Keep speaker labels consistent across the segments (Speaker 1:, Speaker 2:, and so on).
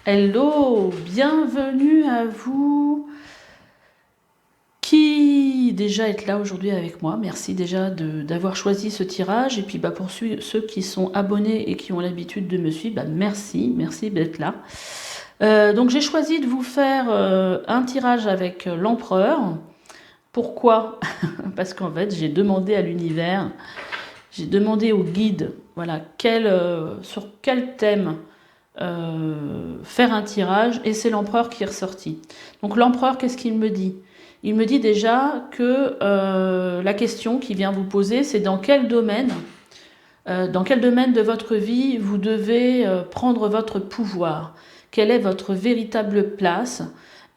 Speaker 1: Hello, bienvenue à vous qui déjà êtes là aujourd'hui avec moi. Merci déjà d'avoir choisi ce tirage. Et puis pour ceux qui sont abonnés et qui ont l'habitude de me suivre, merci d'être là. Donc j'ai choisi de vous faire un tirage avec l'empereur. Pourquoi? Parce qu'en fait j'ai demandé à l'univers, j'ai demandé au guide, voilà, sur quel thème faire un tirage, et c'est l'empereur qui est ressorti. Donc l'empereur, qu'est-ce qu'il me dit? Il me dit déjà que la question qu'il vient vous poser, c'est dans quel domaine de votre vie vous devez prendre votre pouvoir? Quelle est votre véritable place?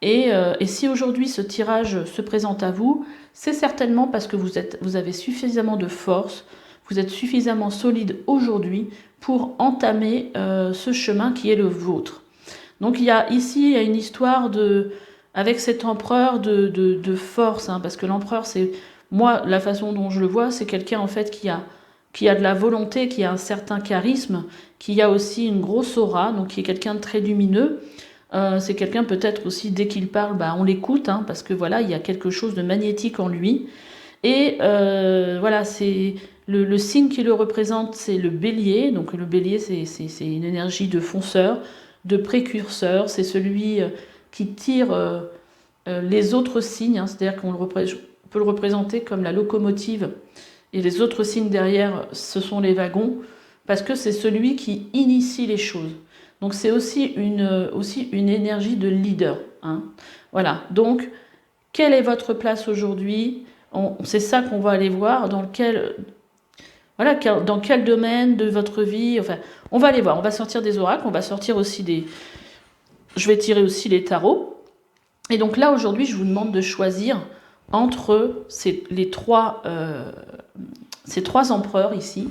Speaker 1: Et si aujourd'hui ce tirage se présente à vous, c'est certainement parce que vous avez suffisamment de force, vous êtes suffisamment solide aujourd'hui pour entamer ce chemin qui est le vôtre. Donc il y a une histoire avec cet empereur de force, hein, parce que l'empereur, c'est, moi, la façon dont je le vois, c'est quelqu'un en fait qui a de la volonté, qui a un certain charisme, qui a aussi une grosse aura, donc qui est quelqu'un de très lumineux. C'est quelqu'un peut-être aussi, dès qu'il parle, bah, on l'écoute, hein, parce que voilà, il y a quelque chose de magnétique en lui. Et voilà, c'est le signe qui le représente, c'est le bélier. Donc le bélier, c'est une énergie de fonceur, de précurseur. C'est celui qui tire les autres signes, hein, c'est-à-dire peut le représenter comme la locomotive. Et les autres signes derrière, ce sont les wagons, parce que c'est celui qui initie les choses. Donc c'est aussi une énergie de leader, hein. Voilà, donc quelle est votre place aujourd'hui? C'est ça qu'on va aller voir, voilà, dans quel domaine de votre vie, enfin, on va aller voir, on va sortir des oracles, on va sortir aussi je vais tirer aussi les tarots. Et donc là, aujourd'hui, je vous demande de choisir entre ces trois empereurs ici.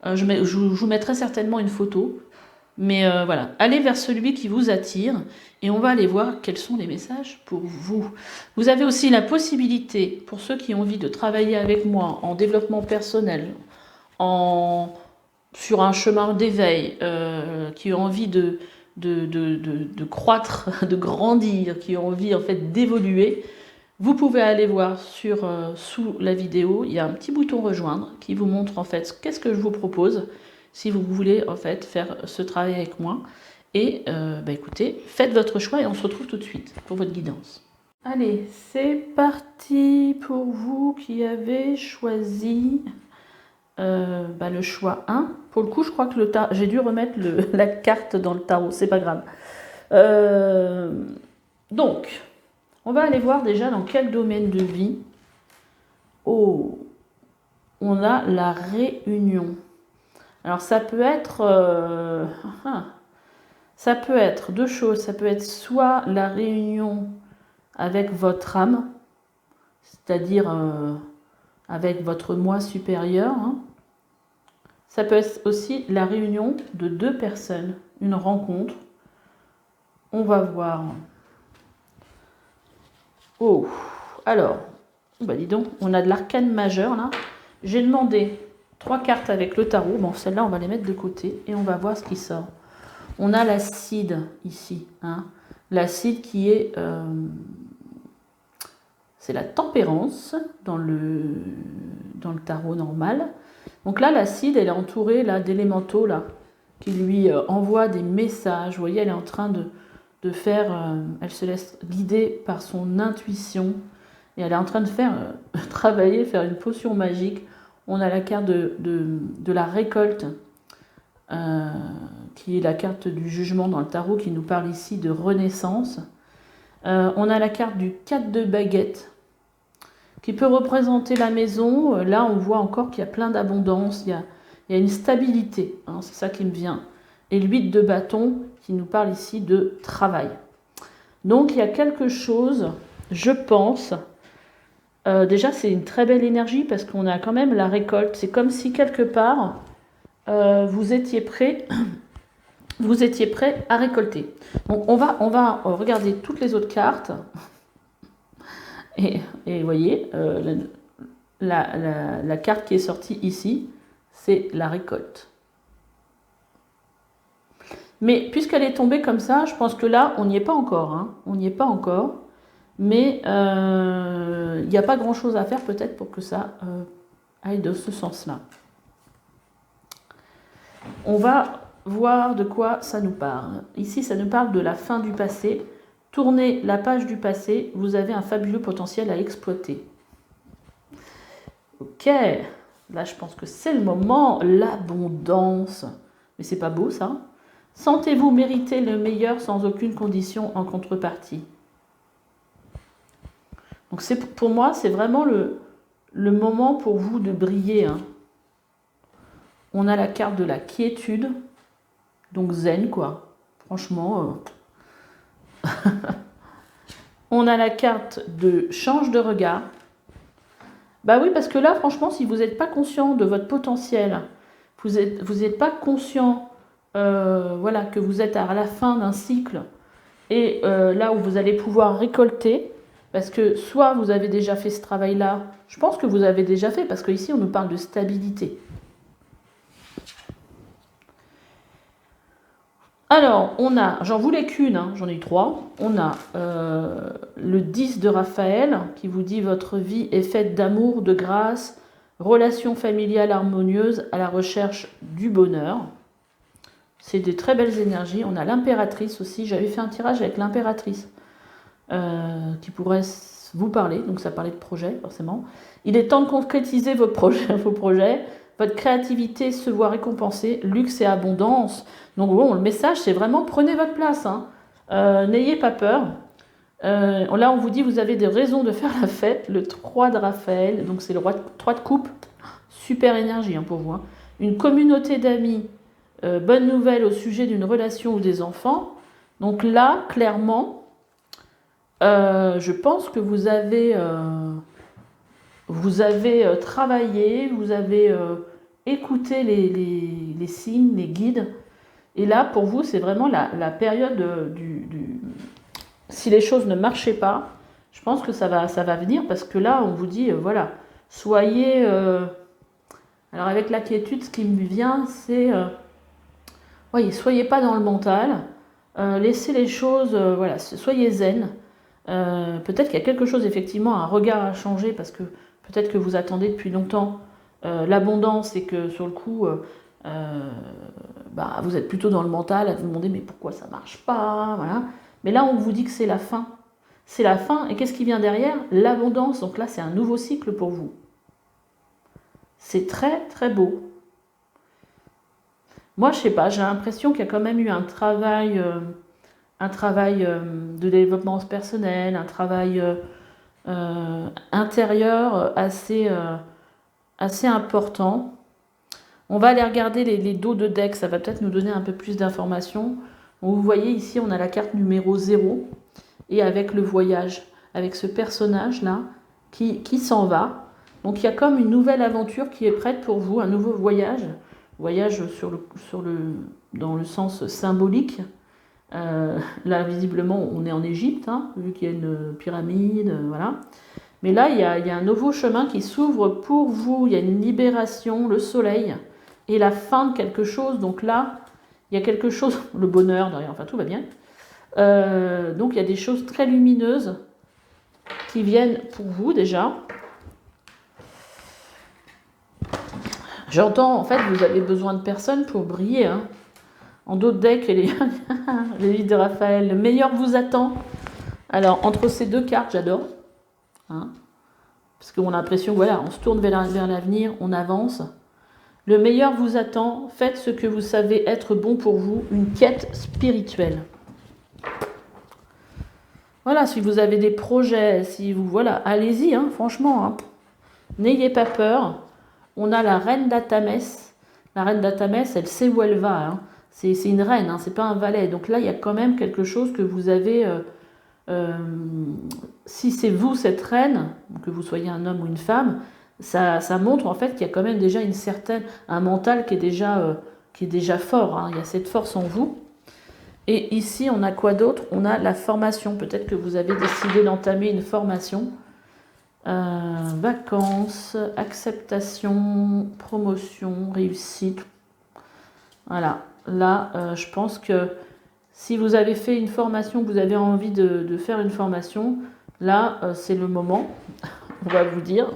Speaker 1: Je vous mettrai certainement une photo. Mais voilà, allez vers celui qui vous attire et on va aller voir quels sont les messages pour vous. Vous avez aussi la possibilité, pour ceux qui ont envie de travailler avec moi en développement personnel, en, sur un chemin d'éveil, qui ont envie de croître, de grandir, qui ont envie en fait d'évoluer, vous pouvez aller voir sous la vidéo, il y a un petit bouton rejoindre qui vous montre en fait qu'est-ce que je vous propose si vous voulez en fait faire ce travail avec moi. Et bah écoutez, faites votre choix et on se retrouve tout de suite pour votre guidance. Allez, c'est parti pour vous qui avez choisi le choix 1. Pour le coup, je crois que j'ai dû remettre la carte dans le tarot, c'est pas grave. Donc, on va aller voir déjà dans quel domaine de vie. Oh, on a la réunion. Alors ça peut être deux choses. Ça peut être soit la réunion avec votre âme, c'est-à-dire avec votre moi supérieur, hein. Ça peut être aussi la réunion de deux personnes, une rencontre. On va voir. Oh, alors, bah dis donc, on a de l'arcane majeur là. J'ai demandé 3 cartes avec le tarot. Bon, celles-là, on va les mettre de côté et on va voir ce qui sort. On a l'acide ici, hein. L'acide qui est... c'est la tempérance dans le tarot normal. Donc là, l'acide, elle est entourée d'élémentaux là, qui lui envoient des messages. Vous voyez, elle est en train de faire... elle se laisse guider par son intuition. Et elle est en train de faire faire une potion magique. On a la carte de la récolte, qui est la carte du jugement dans le tarot, qui nous parle ici de renaissance. On a la carte du 4 de baguette, qui peut représenter la maison. Là, on voit encore qu'il y a plein d'abondance, il y a une stabilité, hein, c'est ça qui me vient. Et l'8 de bâton, qui nous parle ici de travail. Donc, il y a quelque chose, je pense... déjà, c'est une très belle énergie parce qu'on a quand même la récolte. C'est comme si quelque part, vous étiez prêt à récolter. Donc, on va regarder toutes les autres cartes. Et vous voyez, la carte qui est sortie ici, c'est la récolte. Mais puisqu'elle est tombée comme ça, je pense que là, on n'y est pas encore. Hein. On n'y est pas encore. Mais il n'y a pas grand-chose à faire peut-être pour que ça aille de ce sens-là. On va voir de quoi ça nous parle. Ici, ça nous parle de la fin du passé. Tournez la page du passé, vous avez un fabuleux potentiel à exploiter. Ok, là je pense que c'est le moment, l'abondance. Mais c'est pas beau ça? Sentez-vous mériter le meilleur sans aucune condition en contrepartie. Donc pour moi, c'est vraiment le moment pour vous de briller. Hein. On a la carte de la quiétude, donc zen quoi. Franchement... On a la carte de change de regard. Bah oui, parce que là, franchement, si vous n'êtes pas conscient de votre potentiel, vous n'êtes pas conscient voilà, que vous êtes à la fin d'un cycle et là où vous allez pouvoir récolter, parce que soit vous avez déjà fait ce travail-là, je pense que vous avez déjà fait, parce qu'ici, on nous parle de stabilité. Alors, on a, j'en voulais qu'une, hein, j'en ai eu 3. On a le 10 de Raphaël qui vous dit « Votre vie est faite d'amour, de grâce, relations familiales harmonieuses à la recherche du bonheur. » C'est des très belles énergies. On a l'impératrice aussi. J'avais fait un tirage avec l'impératrice qui pourrait vous parler. Donc, ça parlait de projet, forcément. Il est temps de concrétiser vos projets. Votre créativité se voit récompensée, luxe et abondance. Donc bon, le message, c'est vraiment prenez votre place. Hein. N'ayez pas peur. Là, on vous dit, vous avez des raisons de faire la fête. Le 3 de Raphaël, donc c'est le 3 de coupe. Super énergie hein, pour vous. Hein. Une communauté d'amis. Bonne nouvelle au sujet d'une relation ou des enfants. Donc là, clairement, je pense que vous avez travaillé, vous avez écouté les signes, les guides. Et là, pour vous, c'est vraiment la période si les choses ne marchaient pas, je pense que ça va venir parce que là, on vous dit, voilà, soyez... alors avec la quiétude, ce qui me vient, c'est... voyez, soyez pas dans le mental, laissez les choses, voilà, soyez zen. Peut-être qu'il y a quelque chose, effectivement, un regard à changer parce que peut-être que vous attendez depuis longtemps l'abondance et que sur le coup... vous êtes plutôt dans le mental à vous demander mais pourquoi ça marche pas, voilà. Mais là on vous dit que c'est la fin. C'est la fin et qu'est-ce qui vient derrière? L'abondance. Donc là c'est un nouveau cycle pour vous. C'est très très beau. Moi je sais pas, j'ai l'impression qu'il y a quand même eu un travail de développement personnel, un travail intérieur assez important. On va aller regarder les dos de deck, ça va peut-être nous donner un peu plus d'informations. Vous voyez ici, on a la carte numéro 0 et avec le voyage, avec ce personnage-là qui s'en va. Donc il y a comme une nouvelle aventure qui est prête pour vous, un nouveau voyage. Voyage dans le sens symbolique. Là, visiblement, on est en Égypte, hein, vu qu'il y a une pyramide, voilà. Mais là, il y a un nouveau chemin qui s'ouvre pour vous. Il y a une libération, le soleil et la fin de quelque chose. Donc là, il y a quelque chose, le bonheur derrière, enfin tout va bien. Donc il y a des choses très lumineuses qui viennent pour vous déjà. J'entends, en fait, vous avez besoin de personnes pour briller. Hein. En d'autres decks, les livres de Raphaël, le meilleur vous attend. Alors, entre ces deux cartes, j'adore. Hein, parce qu'on a l'impression, voilà, on se tourne vers l'avenir, on avance. Le meilleur vous attend, faites ce que vous savez être bon pour vous, une quête spirituelle. Voilà, si vous avez des projets, si vous, voilà, allez-y, hein, franchement, hein. N'ayez pas peur. On a la reine d'Atamès. La reine d'Atamès, elle sait où elle va. Hein. C'est une reine, hein, c'est pas un valet. Donc là, il y a quand même quelque chose que vous avez... si c'est vous, cette reine, que vous soyez un homme ou une femme, ça montre en fait qu'il y a quand même déjà un mental qui est déjà fort. Hein. Il y a cette force en vous. Et ici, on a quoi d'autre? On a la formation. Peut-être que vous avez décidé d'entamer une formation. Vacances, acceptation, promotion, réussite. Voilà. Là, je pense que si vous avez fait une formation, que vous avez envie de faire une formation, là, c'est le moment, on va vous dire.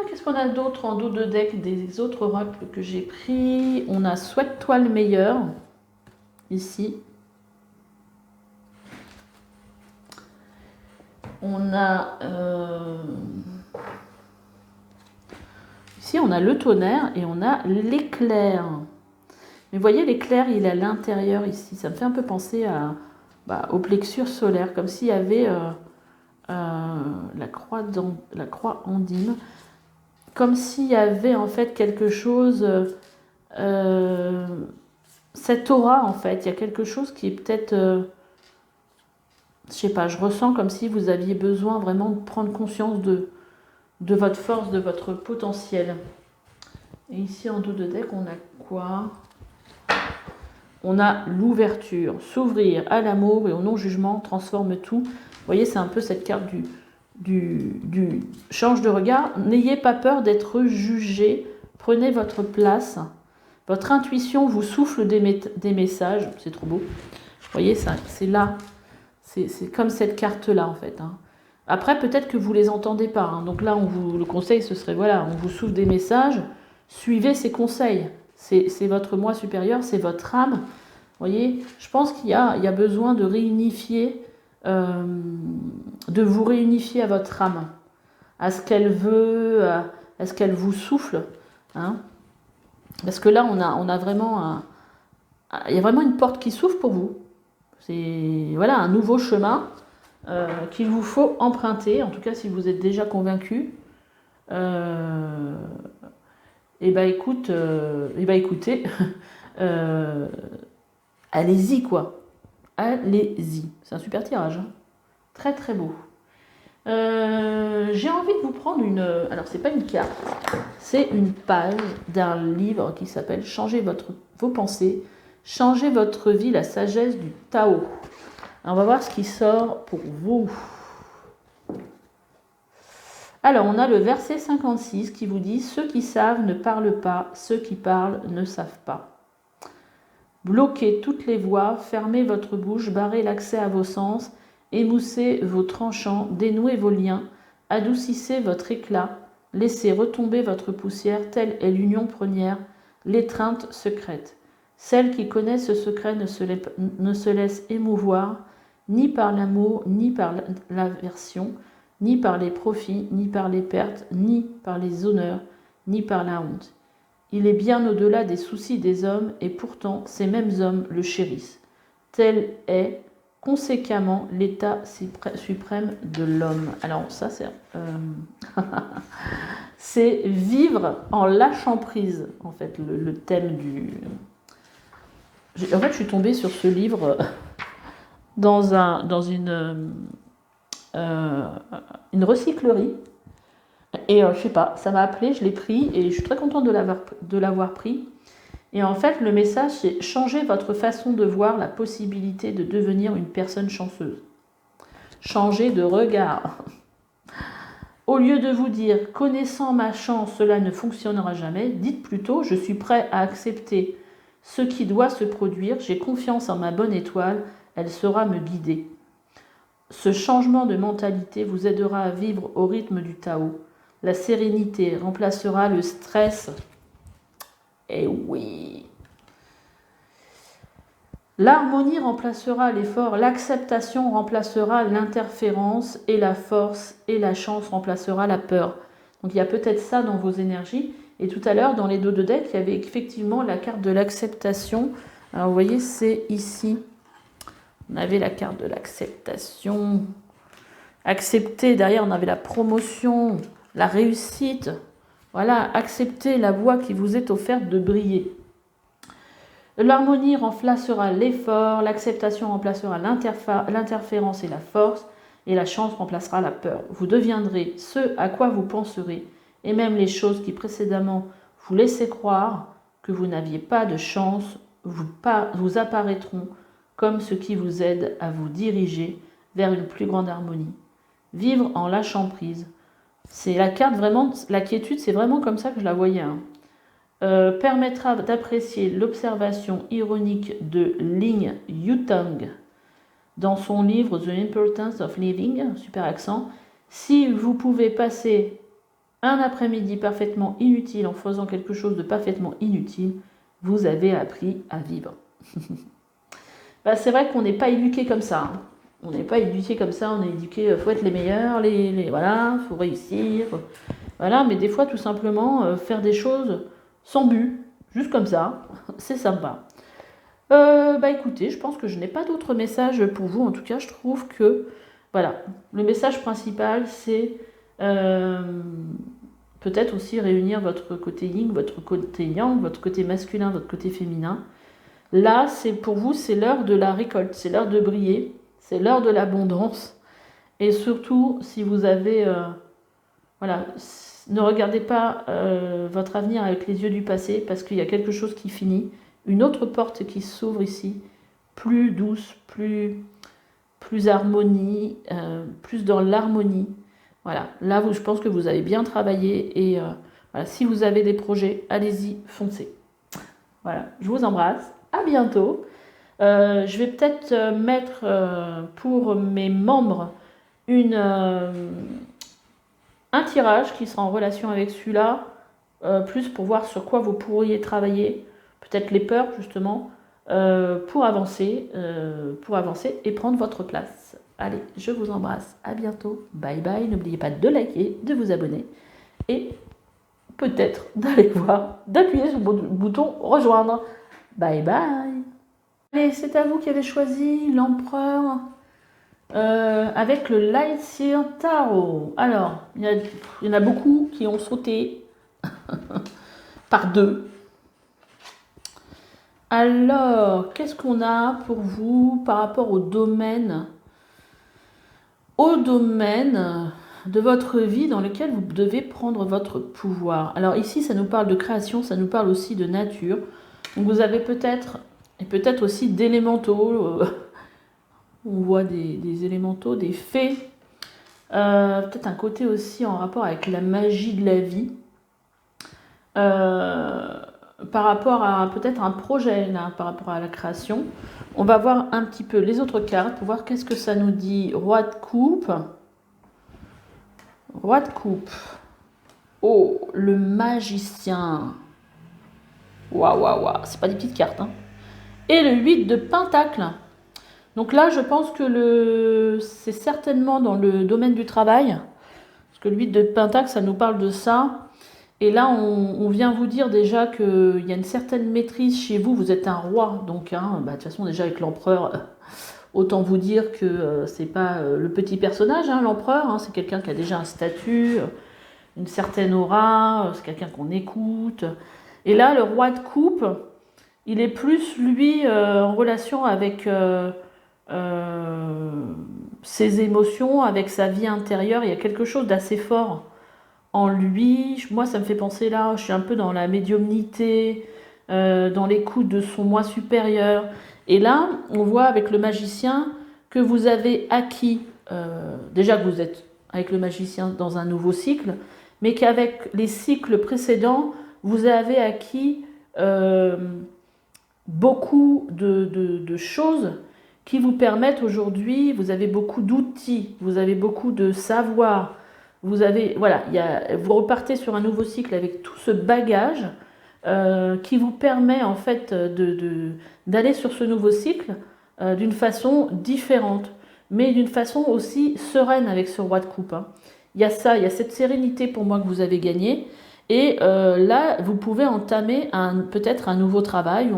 Speaker 1: Qu'est-ce qu'on a d'autre en dos de deck des autres oracles que j'ai pris? On a Souhaite-toi le meilleur, ici. On a... ici, on a le tonnerre et on a l'éclair. Mais vous voyez, l'éclair, il est à l'intérieur ici. Ça me fait un peu penser aux plexures solaires, comme s'il y avait la croix andine. Comme s'il y avait en fait quelque chose, cette aura en fait, il y a quelque chose qui est peut-être, je sais pas, je ressens comme si vous aviez besoin vraiment de prendre conscience de votre force, de votre potentiel. Et ici en dos de deck, on a quoi? On a l'ouverture, s'ouvrir à l'amour et au non-jugement, transforme tout. Vous voyez, c'est un peu cette carte du change de regard. N'ayez pas peur d'être jugé. Prenez votre place. Votre intuition vous souffle des messages. C'est trop beau. Vous voyez, c'est là. C'est comme cette carte-là, en fait. Hein. Après, peut-être que vous ne les entendez pas. Hein. Donc là, le conseil, ce serait, voilà, on vous souffle des messages. Suivez ces conseils. C'est votre moi supérieur, c'est votre âme. Vous voyez, je pense qu'il y a besoin de réunifier, de vous réunifier à votre âme, à ce qu'elle veut, à ce qu'elle vous souffle. Hein. Parce que là, on a vraiment il y a vraiment une porte qui s'ouvre pour vous. C'est voilà, un nouveau chemin qu'il vous faut emprunter. En tout cas, si vous êtes déjà convaincu. Et bah écoutez, allez-y quoi. Allez-y. C'est un super tirage. Hein. Très très beau. J'ai envie de vous prendre une... Alors c'est pas une carte, c'est une page d'un livre qui s'appelle Changez vos pensées, changez votre vie, la sagesse du Tao. Alors, on va voir ce qui sort pour vous. Alors, on a le verset 56 qui vous dit « Ceux qui savent ne parlent pas, ceux qui parlent ne savent pas. Bloquez toutes les voies, fermez votre bouche, barrez l'accès à vos sens, émoussez vos tranchants, dénouez vos liens, adoucissez votre éclat, laissez retomber votre poussière, telle est l'union première, l'étreinte secrète. Celle qui connaît ce secret ne se laisse émouvoir, ni par l'amour, ni par l'aversion, ni par les profits, ni par les pertes, ni par les honneurs, ni par la honte. Il est bien au-delà des soucis des hommes, et pourtant ces mêmes hommes le chérissent. Tel est conséquemment l'état suprême de l'homme. Alors ça, c'est vivre en lâchant prise, en fait, le thème du... En fait, je suis tombée sur ce livre dans une recyclerie. Et je sais pas, ça m'a appelé, je l'ai pris et je suis très contente de l'avoir pris. Et en fait, le message, c'est changer votre façon de voir la possibilité de devenir une personne chanceuse. Changer de regard. Au lieu de vous dire, connaissant ma chance, cela ne fonctionnera jamais, dites plutôt, je suis prêt à accepter ce qui doit se produire, j'ai confiance en ma bonne étoile, elle saura me guider. Ce changement de mentalité vous aidera à vivre au rythme du Tao. La sérénité remplacera le stress. Eh oui. L'harmonie remplacera l'effort, l'acceptation remplacera l'interférence et la force et la chance remplacera la peur. Donc il y a peut-être ça dans vos énergies. Et tout à l'heure, dans les dos de deck, il y avait effectivement la carte de l'acceptation. Alors vous voyez, c'est ici. On avait la carte de l'acceptation. Accepter, derrière on avait la promotion, la réussite. Voilà, accepter la voie qui vous est offerte de briller. L'harmonie remplacera l'effort, l'acceptation remplacera l'interférence et la force, et la chance remplacera la peur. Vous deviendrez ce à quoi vous penserez, et même les choses qui précédemment vous laissaient croire que vous n'aviez pas de chance vous apparaîtront comme ce qui vous aide à vous diriger vers une plus grande harmonie. Vivre en lâchant prise. C'est la carte vraiment, la quiétude, c'est vraiment comme ça que je la voyais. Hein. permettra d'apprécier l'observation ironique de Ling Yutang dans son livre The Importance of Living, super accent. Si vous pouvez passer un après-midi parfaitement inutile en faisant quelque chose de parfaitement inutile, vous avez appris à vivre. Bah, c'est vrai qu'on n'est pas éduqué comme ça. Hein. On n'est pas éduqué comme ça, on est éduqué, faut être les meilleurs, voilà, faut réussir. Voilà, mais des fois, tout simplement, faire des choses sans but, juste comme ça, c'est sympa. Bah écoutez, je pense que je n'ai pas d'autres messages pour vous. En tout cas, je trouve que, voilà, le message principal, c'est peut-être aussi réunir votre côté yin, votre côté yang, votre côté masculin, votre côté féminin. Là, c'est pour vous, c'est l'heure de la récolte, c'est l'heure de briller, c'est l'heure de l'abondance. Et surtout, si vous avez, voilà, ne regardez pas votre avenir avec les yeux du passé, parce qu'il y a quelque chose qui finit, une autre porte qui s'ouvre ici, plus douce, plus harmonie, plus dans l'harmonie. Voilà, là, je pense que vous avez bien travaillé et voilà, si vous avez des projets, allez-y, foncez. Voilà, je vous embrasse, à bientôt. Je vais peut-être mettre pour mes membres un tirage qui sera en relation avec celui-là, plus pour voir sur quoi vous pourriez travailler, peut-être les peurs justement, pour avancer et prendre votre place. Allez, je vous embrasse, à bientôt, bye bye, n'oubliez pas de liker, de vous abonner et peut-être d'aller voir, d'appuyer sur le bouton rejoindre. Bye bye. Allez, c'est à vous qui avez choisi l'empereur avec le Lightseer Tarot. Alors, il y en a beaucoup qui ont sauté par deux. Alors, qu'est-ce qu'on a pour vous par rapport au domaine de votre vie dans lequel vous devez prendre votre pouvoir? Alors ici, ça nous parle de création, ça nous parle aussi de nature. Donc vous avez peut-être aussi d'élémentaux. On voit des élémentaux, des fées. Peut-être un côté aussi en rapport avec la magie de la vie. Par rapport à peut-être un projet, là, par rapport à la création. On va voir un petit peu les autres cartes pour voir qu'est-ce que ça nous dit. Roi de coupe. Roi de coupe. Oh, le magicien. Waouh, waouh, waouh. C'est pas des petites cartes. Hein. Et le 8 de pentacle. Donc là, je pense que c'est certainement dans le domaine du travail. Parce que le 8 de pentacle, ça nous parle de ça. Et là, on vient vous dire déjà qu'il y a une certaine maîtrise chez vous. Vous êtes un roi. Donc, hein, bah, de toute façon, déjà avec l'empereur, autant vous dire que c'est pas le petit personnage, hein, l'empereur. Hein, c'est quelqu'un qui a déjà un statut, une certaine aura. C'est quelqu'un qu'on écoute. Et là, le roi de coupe, il est plus, lui, en relation avec ses émotions, avec sa vie intérieure. Il y a quelque chose d'assez fort en lui. Moi, ça me fait penser là, je suis un peu dans la médiumnité, dans l'écoute de son moi supérieur. Et là, on voit avec le magicien que vous avez acquis, déjà que vous êtes avec le magicien dans un nouveau cycle, mais qu'avec les cycles précédents, vous avez acquis beaucoup de choses qui vous permettent aujourd'hui, vous avez beaucoup d'outils, vous avez beaucoup de savoir, vous avez, voilà, vous repartez sur un nouveau cycle avec tout ce bagage qui vous permet en fait d'aller sur ce nouveau cycle d'une façon différente, mais d'une façon aussi sereine avec ce roi de coupe. Hein. Il y a ça, il y a cette sérénité pour moi que vous avez gagnée. Et là, vous pouvez entamer peut-être un nouveau travail.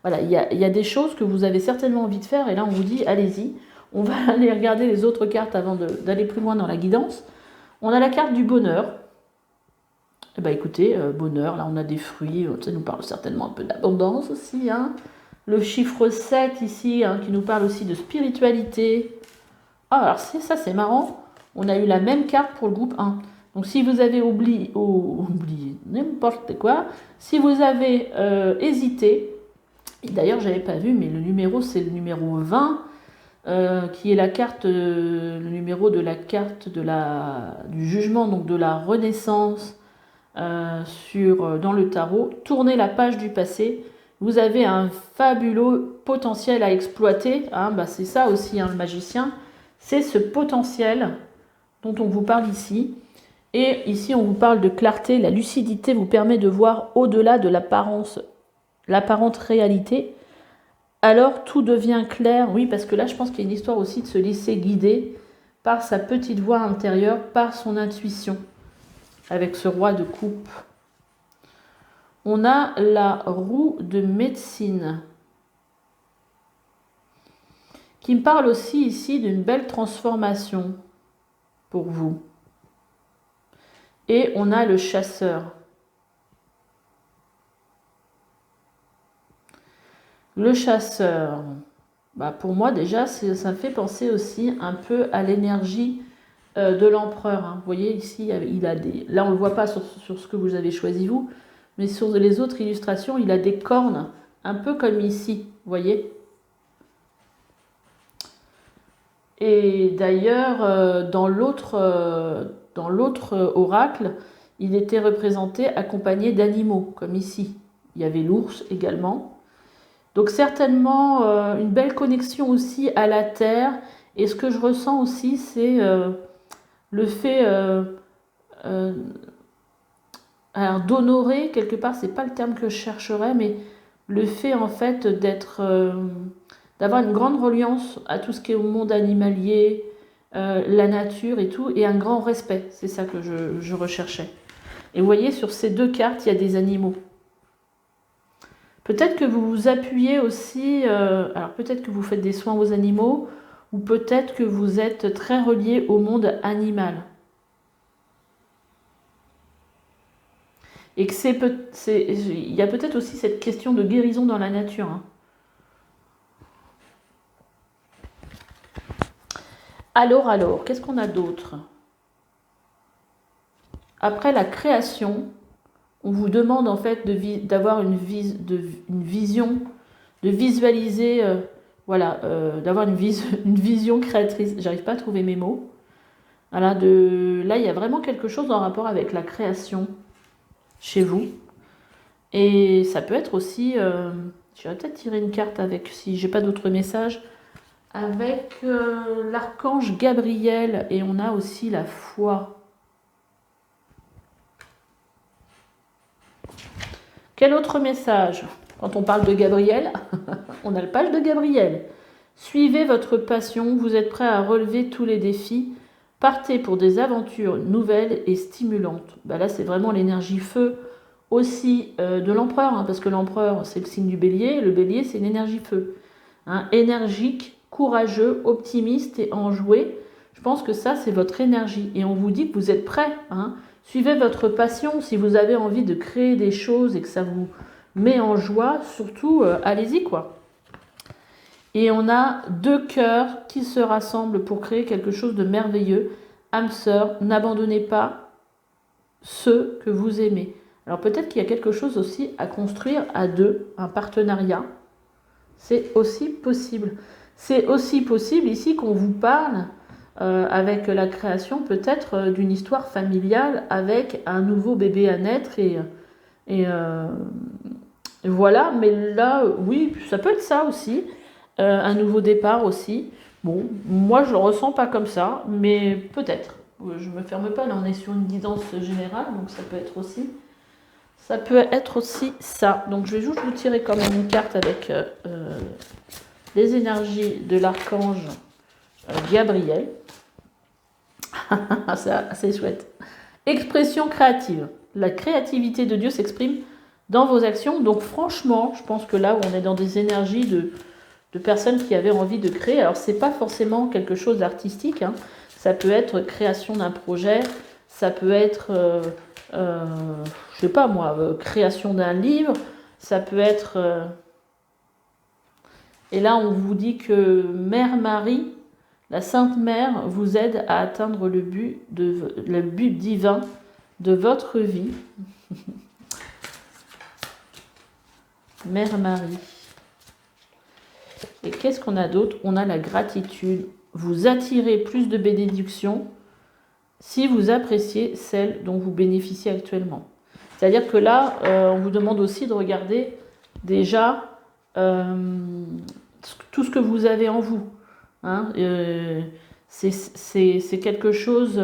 Speaker 1: Voilà, il y a des choses que vous avez certainement envie de faire. Et là, on vous dit, allez-y. On va aller regarder les autres cartes avant d'aller plus loin dans la guidance. On a la carte du bonheur. Eh bien, écoutez, bonheur, là, on a des fruits. Ça nous parle certainement un peu d'abondance aussi. Hein. Le chiffre 7 ici, hein, qui nous parle aussi de spiritualité. Ah, alors ça, c'est marrant. On a eu la même carte pour le groupe 1. Donc si vous avez oublié n'importe quoi, si vous avez hésité, et d'ailleurs je n'avais pas vu, mais le numéro c'est le numéro 20, qui est la carte, le numéro de la carte du jugement, donc de la renaissance, dans le tarot. Tournez la page du passé. Vous avez un fabuleux potentiel à exploiter. Hein, c'est ça aussi, hein, le magicien. C'est ce potentiel dont on vous parle ici. Et ici, on vous parle de clarté. La lucidité vous permet de voir au-delà de l'apparente réalité. Alors, tout devient clair. Oui, parce que là, je pense qu'il y a une histoire aussi de se laisser guider par sa petite voix intérieure, par son intuition, avec ce roi de coupe. On a la roue de médecine, qui me parle aussi ici d'une belle transformation pour vous. Et on a le chasseur. Le chasseur, pour moi déjà, ça me fait penser aussi un peu à l'énergie de l'empereur. Hein. Vous voyez ici, il a des... Là, on ne le voit pas sur ce que vous avez choisi vous, mais sur les autres illustrations, il a des cornes, un peu comme ici, vous voyez. Et d'ailleurs, dans l'autre oracle, il était représenté accompagné d'animaux, comme ici. Il y avait l'ours également. Donc certainement une belle connexion aussi à la terre. Et ce que je ressens aussi, c'est le fait d'honorer, quelque part, c'est pas le terme que je chercherais, mais le fait en fait d'avoir une grande reliance à tout ce qui est au monde animalier, la nature et tout, et un grand respect. C'est ça que je recherchais. Et vous voyez, sur ces deux cartes, il y a des animaux. Peut-être que vous vous appuyez aussi, alors peut-être que vous faites des soins aux animaux, ou peut-être que vous êtes très relié au monde animal. Et que il y a peut-être aussi cette question de guérison dans la nature. Hein. Alors, qu'est-ce qu'on a d'autre? Après la création, on vous demande en fait d'avoir une vision, de visualiser, d'avoir une vision créatrice. J'arrive pas à trouver mes mots. Voilà, là, il y a vraiment quelque chose en rapport avec la création chez vous. Et ça peut être aussi, j'irais peut-être tirer une carte avec, si j'ai pas d'autres messages, avec l'archange Gabriel, et on a aussi la foi. Quel autre message? Quand on parle de Gabriel, on a le page de Gabriel. Suivez votre passion, vous êtes prêt à relever tous les défis. Partez pour des aventures nouvelles et stimulantes. Là, c'est vraiment l'énergie feu aussi de l'empereur, hein, parce que l'empereur, c'est le signe du bélier. Le bélier, c'est une énergie feu. Hein, énergique, courageux, optimiste et enjoué. Je pense que ça, c'est votre énergie. Et on vous dit que vous êtes prêt. Hein. Suivez votre passion. Si vous avez envie de créer des choses et que ça vous met en joie, surtout, allez-y, quoi. Et on a deux cœurs qui se rassemblent pour créer quelque chose de merveilleux. Âme sœur, n'abandonnez pas ceux que vous aimez. Alors peut-être qu'il y a quelque chose aussi à construire à deux, un partenariat. C'est aussi possible. C'est aussi possible ici qu'on vous parle avec la création peut-être d'une histoire familiale avec un nouveau bébé à naître et voilà. Mais là, oui, ça peut être ça aussi. Un nouveau départ aussi. Bon, moi je le ressens pas comme ça, mais peut-être. Je me ferme pas, là on est sur une guidance générale, donc ça peut être aussi. Ça peut être aussi ça. Donc je vais juste vous tirer quand même une carte avec les énergies de l'archange Gabriel. C'est assez chouette. Expression créative. La créativité de Dieu s'exprime dans vos actions. Donc franchement, je pense que là où on est dans des énergies de personnes qui avaient envie de créer. Alors, c'est pas forcément quelque chose d'artistique. Hein. Ça peut être création d'un projet. Ça peut être, je sais pas moi, création d'un livre. Ça peut être... Et là, on vous dit que Mère Marie, la Sainte Mère, vous aide à atteindre le but divin de votre vie. Mère Marie. Et qu'est-ce qu'on a d'autre? On a la gratitude. Vous attirez plus de bénédictions si vous appréciez celles dont vous bénéficiez actuellement. C'est-à-dire que là, on vous demande aussi de regarder déjà tout ce que vous avez en vous. Hein. C'est quelque chose,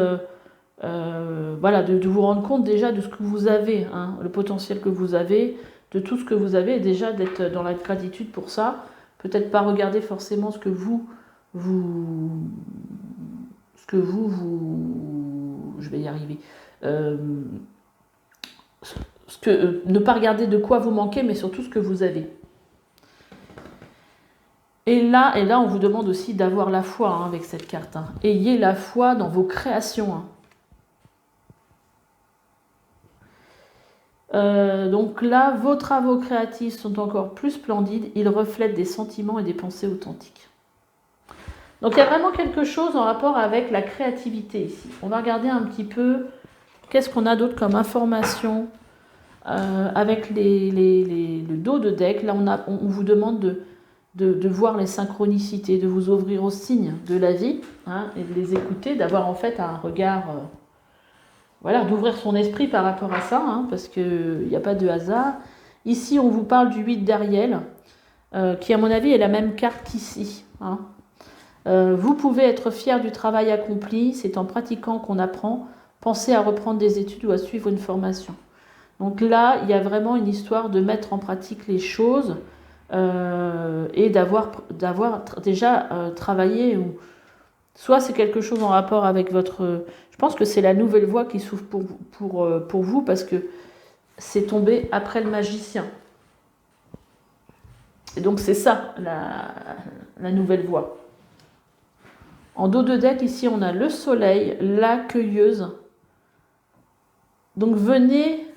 Speaker 1: voilà, de vous rendre compte déjà de ce que vous avez, hein, le potentiel que vous avez, de tout ce que vous avez, et déjà d'être dans la gratitude pour ça. Peut-être pas regarder forcément ce que je vais y arriver. Ne pas regarder de quoi vous manquez, mais surtout ce que vous avez. Et là, on vous demande aussi d'avoir la foi, hein, avec cette carte. Hein. Ayez la foi dans vos créations. Hein. Donc là, vos travaux créatifs sont encore plus splendides. Ils reflètent des sentiments et des pensées authentiques. Donc il y a vraiment quelque chose en rapport avec la créativité ici. On va regarder un petit peu qu'est-ce qu'on a d'autre comme information avec le dos de deck. Là, on vous demande de voir les synchronicités, de vous ouvrir aux signes de la vie, hein, et de les écouter, d'avoir en fait un regard... voilà, d'ouvrir son esprit par rapport à ça, hein, parce qu'il n'y a pas de hasard. Ici, on vous parle du 8 d'Ariel, qui, à mon avis, est la même carte qu'ici. Hein. Vous pouvez être fier du travail accompli, c'est en pratiquant qu'on apprend. Pensez à reprendre des études ou à suivre une formation. Donc là, il y a vraiment une histoire de mettre en pratique les choses et d'avoir déjà travaillé. Soit c'est quelque chose en rapport avec votre... Je pense que c'est la nouvelle voie qui s'ouvre pour vous, parce que c'est tombé après le magicien. Et donc c'est ça, la nouvelle voie. En dos de deck, ici, on a le soleil, la cueilleuse. Donc venez,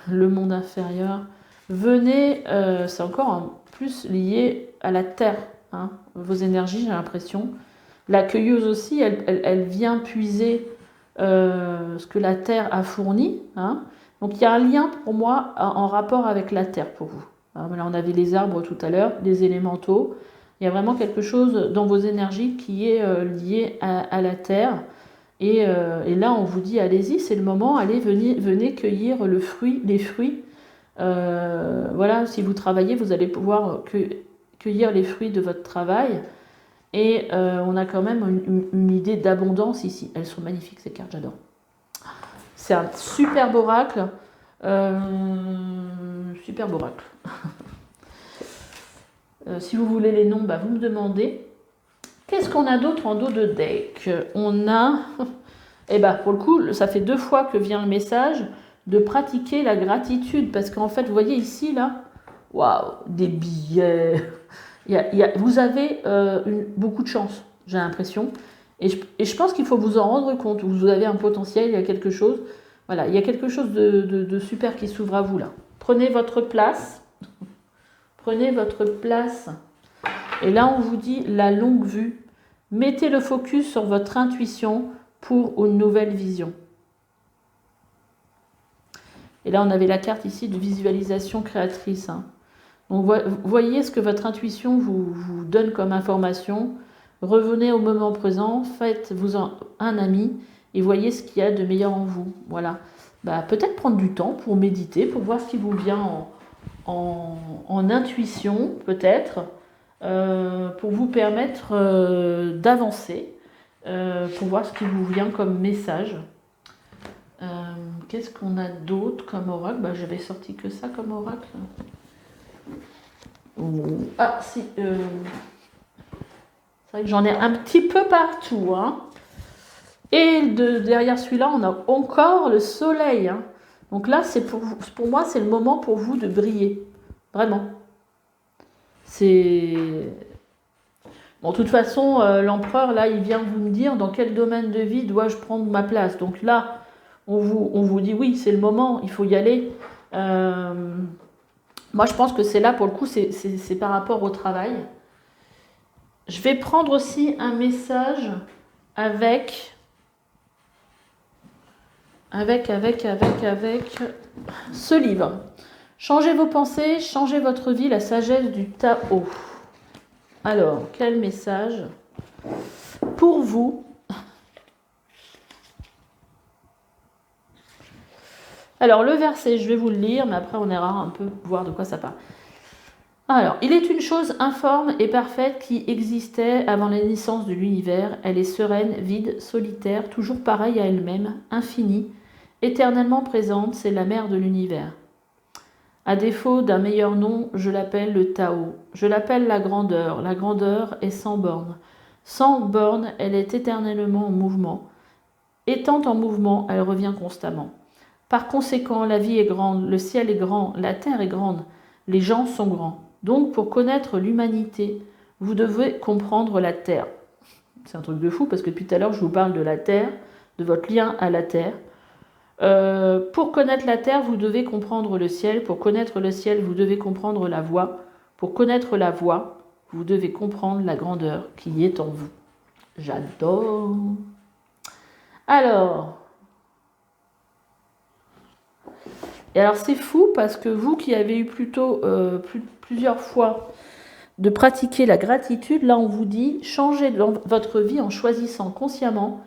Speaker 1: le monde inférieur, venez, c'est encore en plus lié à la terre, hein, vos énergies, j'ai l'impression. La cueilleuse aussi, elle vient puiser ce que la terre a fourni. Hein. Donc il y a un lien pour moi en rapport avec la terre pour vous. Hein, là, on avait les arbres tout à l'heure, les élémentaux. Il y a vraiment quelque chose dans vos énergies qui est lié à la terre. Et là, on vous dit, allez-y, c'est le moment, allez, venez cueillir les fruits. Voilà, si vous travaillez, vous allez pouvoir cueillir les fruits de votre travail. Et on a quand même une idée d'abondance ici. Elles sont magnifiques, ces cartes, j'adore. C'est un superbe oracle. Superbe oracle. Si vous voulez les noms, bah, vous me demandez. Qu'est-ce qu'on a d'autre en dos de deck? On a, et bah, pour le coup, ça fait 2 fois que vient le message de pratiquer la gratitude. Parce qu'en fait, vous voyez ici, là, waouh, des billets. Vous avez beaucoup de chance, j'ai l'impression. Et je pense qu'il faut vous en rendre compte. Vous avez un potentiel, il y a quelque chose. Voilà, il y a quelque chose de super qui s'ouvre à vous là. Prenez votre place. Prenez votre place. Et là, on vous dit la longue vue. Mettez le focus sur votre intuition pour une nouvelle vision. Et là, on avait la carte ici de visualisation créatrice. Hein. Donc, voyez ce que votre intuition vous donne comme information. Revenez au moment présent, faites-vous un ami et voyez ce qu'il y a de meilleur en vous. Voilà. Bah, peut-être prendre du temps pour méditer, pour voir ce qui vous vient en intuition, peut-être, pour vous permettre d'avancer, pour voir ce qui vous vient comme message. Qu'est-ce qu'on a d'autre comme oracle? Bah, j'avais sorti que ça comme oracle. Ah, si. C'est vrai que j'en ai un petit peu partout. Hein. Et derrière celui-là, on a encore le soleil. Hein. Donc là, pour moi, c'est le moment pour vous de briller. Vraiment. C'est... Bon, de toute façon, l'empereur, là, il vient vous me dire dans quel domaine de vie dois-je prendre ma place. Donc là, on vous dit oui, c'est le moment, il faut y aller. Moi, je pense que c'est là, pour le coup, c'est par rapport au travail. Je vais prendre aussi un message avec ce livre. Changez vos pensées, changez votre vie, la sagesse du Tao. Alors, quel message pour vous? Alors, le verset, je vais vous le lire, mais après on ira un peu voir de quoi ça parle. Alors, il est une chose informe et parfaite qui existait avant la naissance de l'univers. Elle est sereine, vide, solitaire, toujours pareille à elle-même, infinie, éternellement présente, c'est la mère de l'univers. À défaut d'un meilleur nom, je l'appelle le Tao. Je l'appelle la grandeur. La grandeur est sans borne. Sans borne, elle est éternellement en mouvement. Étant en mouvement, elle revient constamment. Par conséquent, la vie est grande, le ciel est grand, la terre est grande, les gens sont grands. Donc, pour connaître l'humanité, vous devez comprendre la terre. C'est un truc de fou parce que depuis tout à l'heure, je vous parle de la terre, de votre lien à la terre. Pour connaître la terre, vous devez comprendre le ciel. Pour connaître le ciel, vous devez comprendre la voie. Pour connaître la voie, vous devez comprendre la grandeur qui est en vous. J'adore. Alors, c'est fou parce que vous qui avez eu plutôt plusieurs fois de pratiquer la gratitude, là on vous dit changez votre vie en choisissant consciemment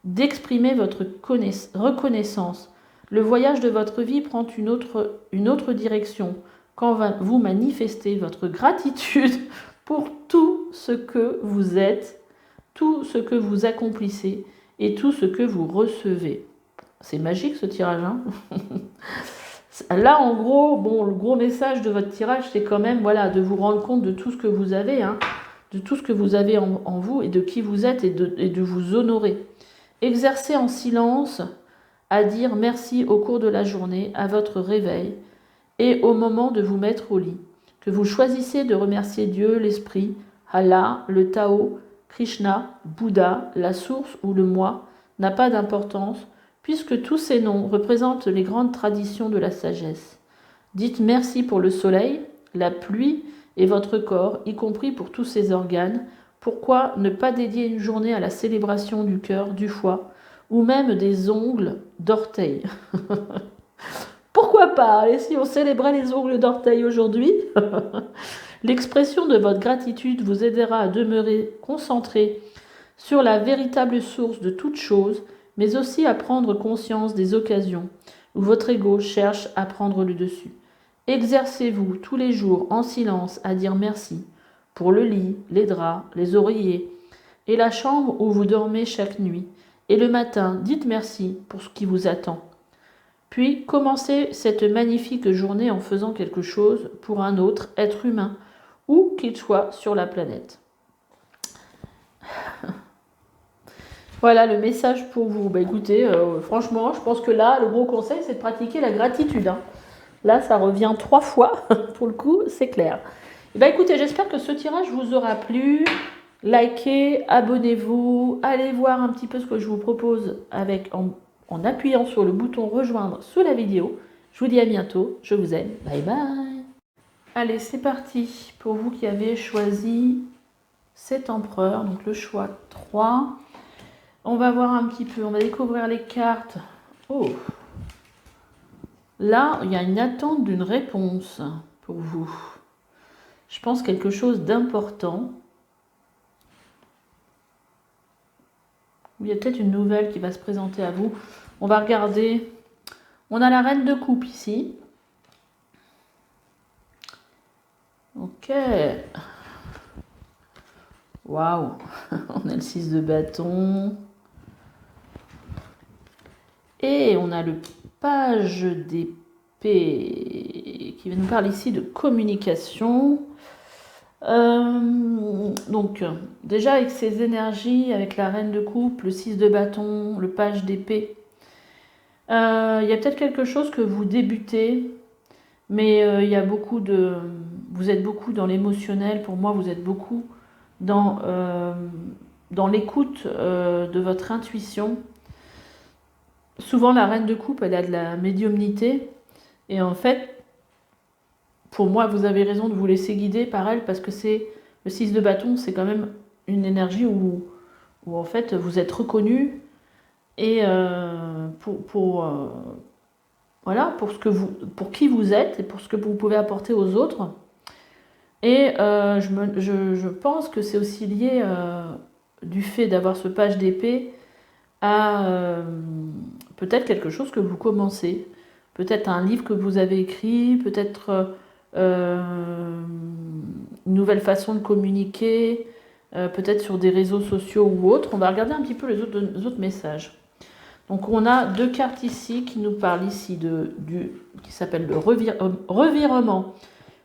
Speaker 1: d'exprimer votre reconnaissance. Le voyage de votre vie prend une autre direction quand vous manifestez votre gratitude pour tout ce que vous êtes, tout ce que vous accomplissez et tout ce que vous recevez. C'est magique ce tirage, hein. Là, en gros, bon, le gros message de votre tirage, c'est quand même, voilà, de vous rendre compte de tout ce que vous avez, hein, de tout ce que vous avez en vous et de qui vous êtes et de vous honorer. Exercez en silence à dire merci au cours de la journée, à votre réveil et au moment de vous mettre au lit. Que vous choisissez de remercier Dieu, l'Esprit, Allah, le Tao, Krishna, Bouddha, la source ou le moi n'a pas d'importance, puisque tous ces noms représentent les grandes traditions de la sagesse. Dites merci pour le soleil, la pluie et votre corps, y compris pour tous ses organes. Pourquoi ne pas dédier une journée à la célébration du cœur, du foie, ou même des ongles d'orteil? Pourquoi pas? Et si on célébrait les ongles d'orteil aujourd'hui? L'expression de votre gratitude vous aidera à demeurer concentré sur la véritable source de toute chose, mais aussi à prendre conscience des occasions où votre ego cherche à prendre le dessus. Exercez-vous tous les jours en silence à dire merci pour le lit, les draps, les oreillers et la chambre où vous dormez chaque nuit. Et le matin, dites merci pour ce qui vous attend. Puis commencez cette magnifique journée en faisant quelque chose pour un autre être humain, où qu'il soit sur la planète. Voilà le message pour vous. Bah écoutez, franchement, je pense que là, le gros conseil, c'est de pratiquer la gratitude, hein. Là, ça revient 3 fois, pour le coup, c'est clair. Et bah écoutez, j'espère que ce tirage vous aura plu. Likez, abonnez-vous, allez voir un petit peu ce que je vous propose en appuyant sur le bouton rejoindre sous la vidéo. Je vous dis à bientôt, je vous aime, bye bye. Allez, c'est parti pour vous qui avez choisi cet empereur, donc le choix 3. On va voir un petit peu, on va découvrir les cartes. Oh, là, il y a une attente d'une réponse pour vous. Je pense quelque chose d'important. Il y a peut-être une nouvelle qui va se présenter à vous. On va regarder. On a la reine de coupe ici. Ok. Waouh. On a le 6 de bâton. Et on a le page d'épée qui nous parle ici de communication. Donc, déjà avec ces énergies, avec la reine de coupe, le 6 de bâton, le page d'épée, il y a peut-être quelque chose que vous débutez, mais il y a beaucoup de... Vous êtes beaucoup dans l'émotionnel, pour moi vous êtes beaucoup dans l'écoute de votre intuition. Souvent la reine de coupe, elle a de la médiumnité, et en fait, pour moi, vous avez raison de vous laisser guider par elle, parce que c'est le 6 de bâton, c'est quand même une énergie où en fait vous êtes reconnu et voilà, pour qui vous êtes et pour ce que vous pouvez apporter aux autres. Et je pense que c'est aussi lié du fait d'avoir ce page d'épée à peut-être quelque chose que vous commencez. peut-être un livre que vous avez écrit, peut-être une nouvelle façon de communiquer, peut-être sur des réseaux sociaux ou autres. On va regarder un petit peu les autres messages. Donc on a 2 cartes ici qui nous parlent ici qui s'appelle le revirement.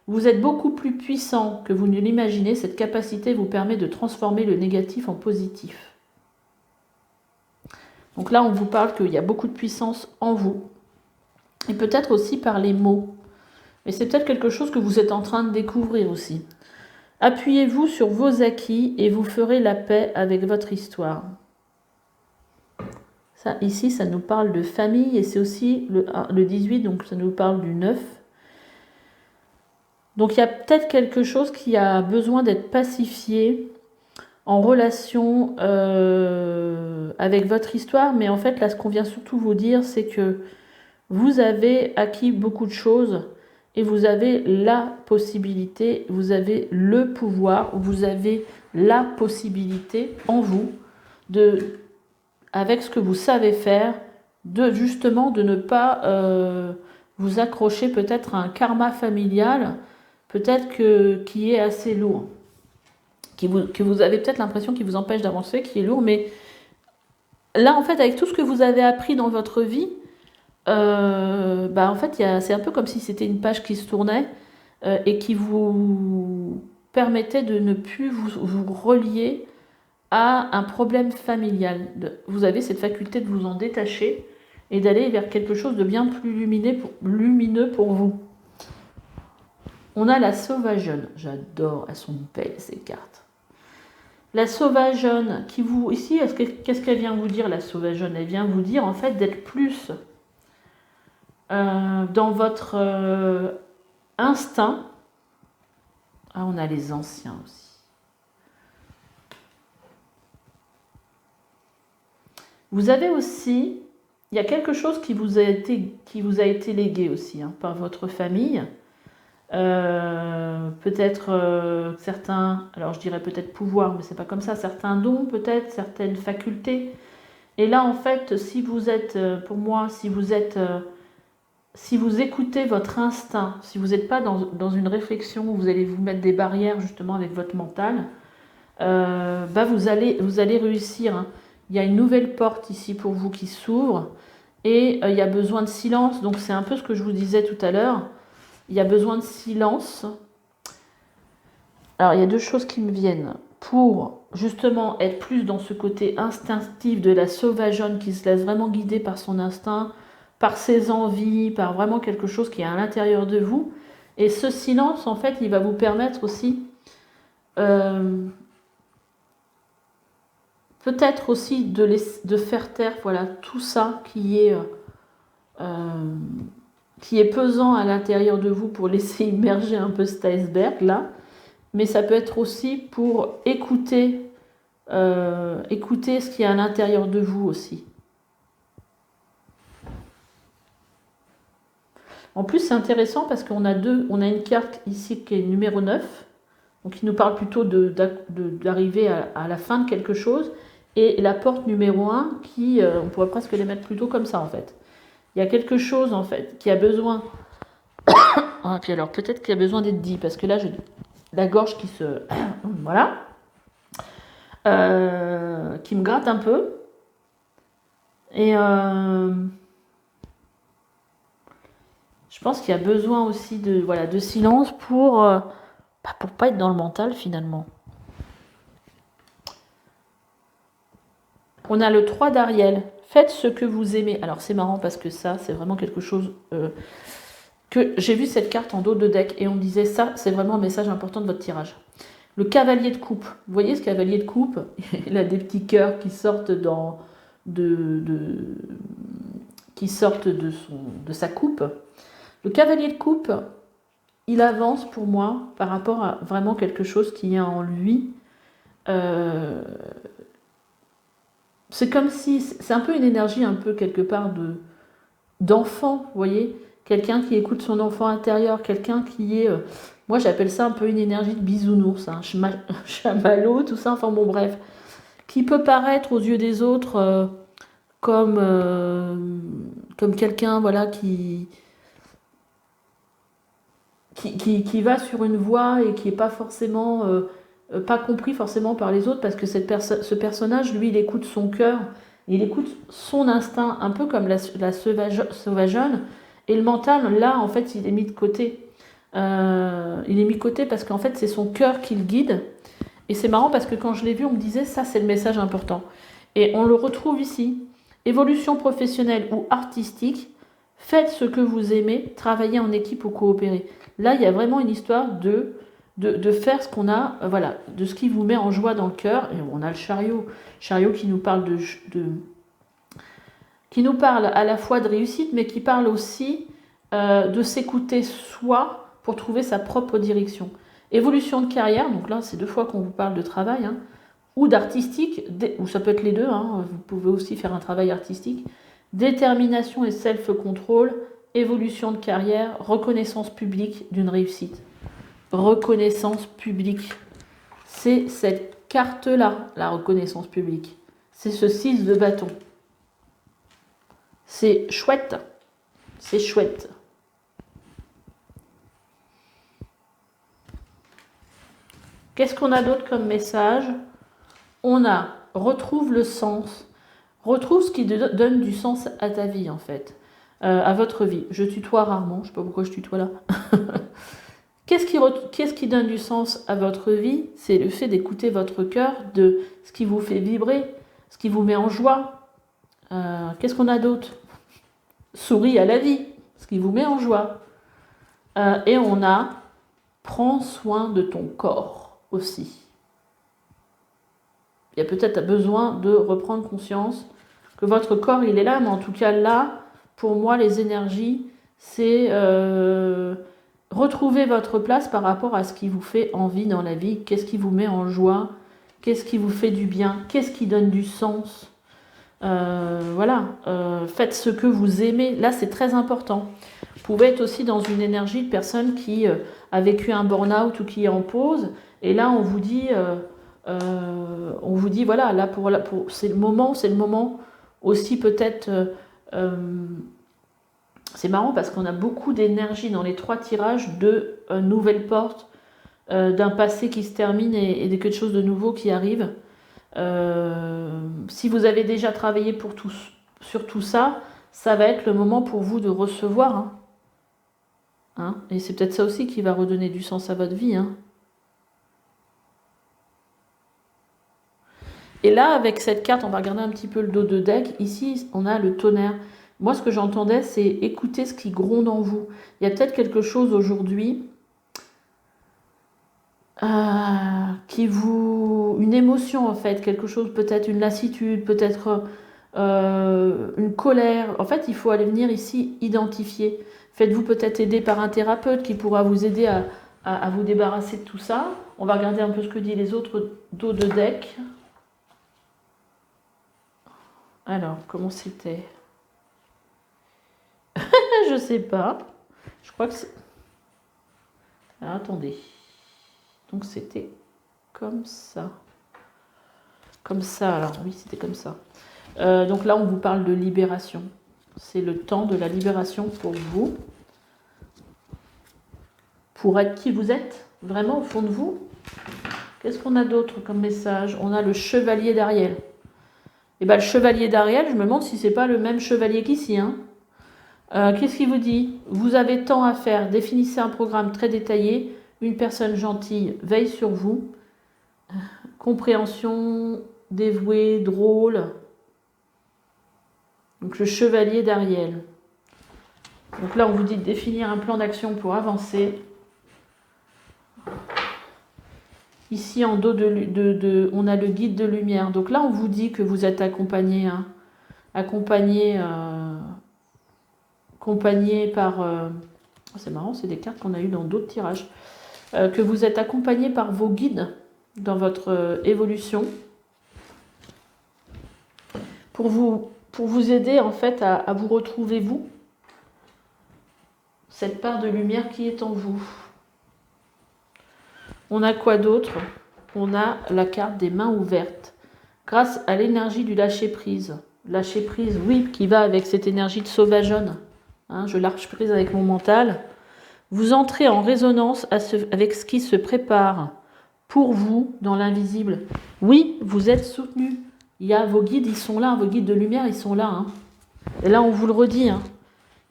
Speaker 1: Vous êtes beaucoup plus puissant que vous ne l'imaginez. Cette capacité vous permet de transformer le négatif en positif. Donc là, on vous parle qu'il y a beaucoup de puissance en vous. Et peut-être aussi par les mots. Mais c'est peut-être quelque chose que vous êtes en train de découvrir aussi. Appuyez-vous sur vos acquis et vous ferez la paix avec votre histoire. Ça, ici, ça nous parle de famille et c'est aussi le 18, donc ça nous parle du 9. Donc il y a peut-être quelque chose qui a besoin d'être pacifié en relation avec votre histoire, mais en fait là ce qu'on vient surtout vous dire c'est que vous avez acquis beaucoup de choses et vous avez la possibilité, vous avez le pouvoir, vous avez la possibilité en vous avec ce que vous savez faire, justement de ne pas vous accrocher peut-être à un karma familial peut-être qui est assez lourd, que vous avez peut-être l'impression qu'il vous empêche d'avancer, qui est lourd, mais là, en fait, avec tout ce que vous avez appris dans votre vie, en fait, c'est un peu comme si c'était une page qui se tournait et qui vous permettait de ne plus vous relier à un problème familial. Vous avez cette faculté de vous en détacher et d'aller vers quelque chose de bien plus lumineux pour vous. On a la sauvageonne. J'adore, elles sont belles ces cartes. La sauvageonne qui vous... Ici, qu'est-ce qu'elle vient vous dire, la sauvageonne? Elle vient vous dire en fait d'être plus dans votre instinct. Ah, on a les anciens aussi. Vous avez aussi... Il y a quelque chose qui vous a été légué aussi par votre famille. Peut-être certains, alors je dirais peut-être pouvoir, mais c'est pas comme ça, certains dons peut-être, certaines facultés. Et là en fait, si vous êtes, pour moi, si vous écoutez votre instinct, si vous n'êtes pas dans une réflexion où vous allez vous mettre des barrières justement avec votre mental, vous allez réussir. Il y a une nouvelle porte ici pour vous qui s'ouvre et il y a besoin de silence, donc c'est un peu ce que je vous disais tout à l'heure. Il y a besoin de silence. Alors, il y a 2 choses qui me viennent. Pour, justement, être plus dans ce côté instinctif de la sauvageonne qui se laisse vraiment guider par son instinct, par ses envies, par vraiment quelque chose qui est à l'intérieur de vous. Et ce silence, en fait, il va vous permettre aussi, peut-être aussi de faire taire, voilà, tout ça qui est pesant à l'intérieur de vous pour laisser immerger un peu cet iceberg là, mais ça peut être aussi pour écouter ce qui est à l'intérieur de vous aussi. En plus c'est intéressant parce qu'on a une carte ici qui est numéro 9, donc qui nous parle plutôt d'arriver à la fin de quelque chose, et la porte numéro 1 qui, on pourrait presque les mettre plutôt comme ça en fait. Il y a quelque chose en fait qui a besoin. Ah, puis alors peut-être qu'il y a besoin d'être dit parce que là j'ai la gorge qui se voilà, qui me gratte un peu et je pense qu'il y a besoin aussi de silence pour pas être dans le mental finalement. On a le 3 d'Ariel. Faites ce que vous aimez. Alors c'est marrant parce que ça, c'est vraiment quelque chose que j'ai vu cette carte en dos de deck et on me disait ça, c'est vraiment un message important de votre tirage. Le cavalier de coupe. Vous voyez ce cavalier de coupe? Il a des petits cœurs qui sortent qui sortent de sa coupe. Le cavalier de coupe, il avance pour moi par rapport à vraiment quelque chose qui est en lui. C'est comme si, c'est un peu une énergie un peu quelque part d'enfant, vous voyez, quelqu'un qui écoute son enfant intérieur, quelqu'un qui est, moi j'appelle ça un peu une énergie de bisounours, chamallow, tout ça, enfin bon bref, qui peut paraître aux yeux des autres comme quelqu'un voilà qui qui va sur une voie et qui n'est pas forcément pas compris forcément par les autres, parce que ce personnage, lui, il écoute son cœur, il écoute son instinct, un peu comme la sauvageonne, et le mental, là, en fait, il est mis de côté. Il est mis de côté parce qu'en fait, c'est son cœur qui le guide. Et c'est marrant parce que quand je l'ai vu, on me disait, ça, c'est le message important. Et on le retrouve ici. Évolution professionnelle ou artistique, faites ce que vous aimez, travaillez en équipe ou coopérez. Là, il y a vraiment une histoire de faire ce qu'on a, voilà, de ce qui vous met en joie dans le cœur. Et on a le chariot qui nous parle qui nous parle à la fois de réussite, mais qui parle aussi de s'écouter soi pour trouver sa propre direction. Évolution de carrière, donc là, c'est 2 fois qu'on vous parle de travail, hein, ou d'artistique, ou ça peut être les deux, hein, vous pouvez aussi faire un travail artistique. Détermination et self-control, évolution de carrière, reconnaissance publique d'une réussite. Reconnaissance publique. C'est cette carte-là, la reconnaissance publique. C'est ce 6 de bâton. C'est chouette. C'est chouette. Qu'est-ce qu'on a d'autre comme message? On a retrouve le sens. Retrouve ce qui donne du sens à ta vie, en fait. À votre vie. Je tutoie rarement. Je ne sais pas pourquoi je tutoie là. Qu'est-ce qui donne du sens à votre vie? C'est le fait d'écouter votre cœur, de ce qui vous fait vibrer, ce qui vous met en joie. Qu'est-ce qu'on a d'autre? Souris à la vie, ce qui vous met en joie. Et on a prends soin de ton corps aussi. Il y a peut-être besoin de reprendre conscience que votre corps, il est là, mais en tout cas là, pour moi, les énergies, c'est retrouver votre place par rapport à ce qui vous fait envie dans la vie, qu'est-ce qui vous met en joie, qu'est-ce qui vous fait du bien, qu'est-ce qui donne du sens. Voilà, faites ce que vous aimez, là c'est très important. Vous pouvez être aussi dans une énergie de personne qui a vécu un burn-out ou qui est en pause, et là on vous dit voilà, là c'est le moment aussi peut-être. C'est marrant parce qu'on a beaucoup d'énergie dans les 3 tirages de nouvelles portes, d'un passé qui se termine et de quelque chose de nouveau qui arrive. Si vous avez déjà travaillé sur tout ça, ça va être le moment pour vous de recevoir. Hein, et c'est peut-être ça aussi qui va redonner du sens à votre vie. Hein. Et là, avec cette carte, on va regarder un petit peu le dos de deck. Ici, on a le tonnerre. Moi, ce que j'entendais, c'est écouter ce qui gronde en vous. Il y a peut-être quelque chose aujourd'hui une émotion en fait, quelque chose, peut-être une lassitude, peut-être une colère. En fait, il faut aller venir ici identifier. Faites-vous peut-être aider par un thérapeute qui pourra vous aider à vous débarrasser de tout ça. On va regarder un peu ce que disent les autres dos de deck. Alors, comment c'était? Je sais pas. Je crois que c'est... Alors, attendez. Donc, c'était comme ça. Comme ça, alors oui, c'était comme ça. Donc là, on vous parle de libération. C'est le temps de la libération pour vous. Pour être qui vous êtes, vraiment au fond de vous. Qu'est-ce qu'on a d'autre comme message? On a le chevalier d'Ariel. Et bien, le chevalier d'Ariel, je me demande si c'est pas le même chevalier qu'ici. Hein. Qu'est-ce qu'il vous dit? Vous avez tant à faire. Définissez un programme très détaillé. Une personne gentille veille sur vous. Compréhension, dévouée, drôle. Donc le chevalier d'Ariel. Donc là, on vous dit de définir un plan d'action pour avancer. Ici, en dos on a le guide de lumière. Donc là, on vous dit que vous êtes accompagné, hein, accompagné par... c'est marrant, c'est des cartes qu'on a eues dans d'autres tirages. Que vous êtes accompagné par vos guides dans votre évolution. Pour vous aider, en fait, à vous retrouver, vous. Cette part de lumière qui est en vous. On a quoi d'autre? On a la carte des mains ouvertes. Grâce à l'énergie du lâcher-prise. Lâcher-prise, oui, qui va avec cette énergie de sauvageonne. Hein, je lâche prise avec mon mental. Vous entrez en résonance avec ce qui se prépare pour vous dans l'invisible. Oui, vous êtes soutenu. Il y a vos guides, ils sont là, vos guides de lumière, ils sont là. Hein. Et là, on vous le redit. Hein.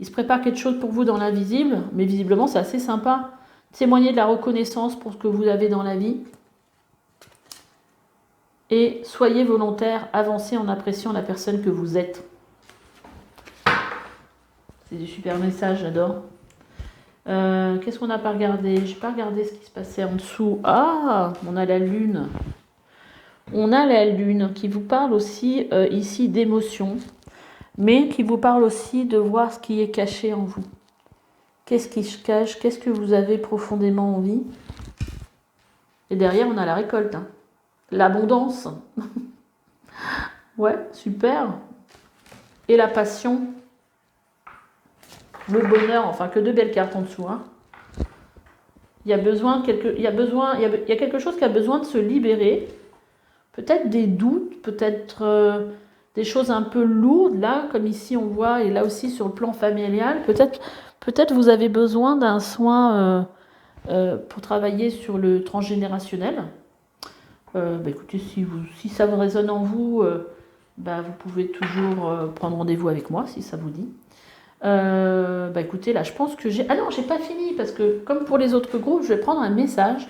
Speaker 1: Il se prépare quelque chose pour vous dans l'invisible, mais visiblement, c'est assez sympa. Témoignez de la reconnaissance pour ce que vous avez dans la vie. Et soyez volontaire, avancez en appréciant la personne que vous êtes. C'est des super messages, j'adore. Qu'est-ce qu'on n'a pas regardé? J'ai pas regardé ce qui se passait en dessous. Ah, on a la lune. On a la lune qui vous parle aussi ici d'émotions, mais qui vous parle aussi de voir ce qui est caché en vous. Qu'est-ce qui se cache? Qu'est-ce que vous avez profondément envie? Et derrière, on a la récolte. Hein. L'abondance. Ouais, super. Et la passion. Le bonheur, enfin que de belles cartes en dessous. Hein. Il y a quelque chose qui a besoin de se libérer. Peut-être des doutes, peut-être des choses un peu lourdes, là, comme ici on voit, et là aussi sur le plan familial. Peut-être vous avez besoin d'un soin pour travailler sur le transgénérationnel. Écoutez, si ça vous résonne en vous, vous pouvez toujours prendre rendez-vous avec moi, si ça vous dit. Écoutez, là, je pense que j'ai... Ah non, j'ai pas fini, parce que comme pour les autres groupes, je vais prendre un message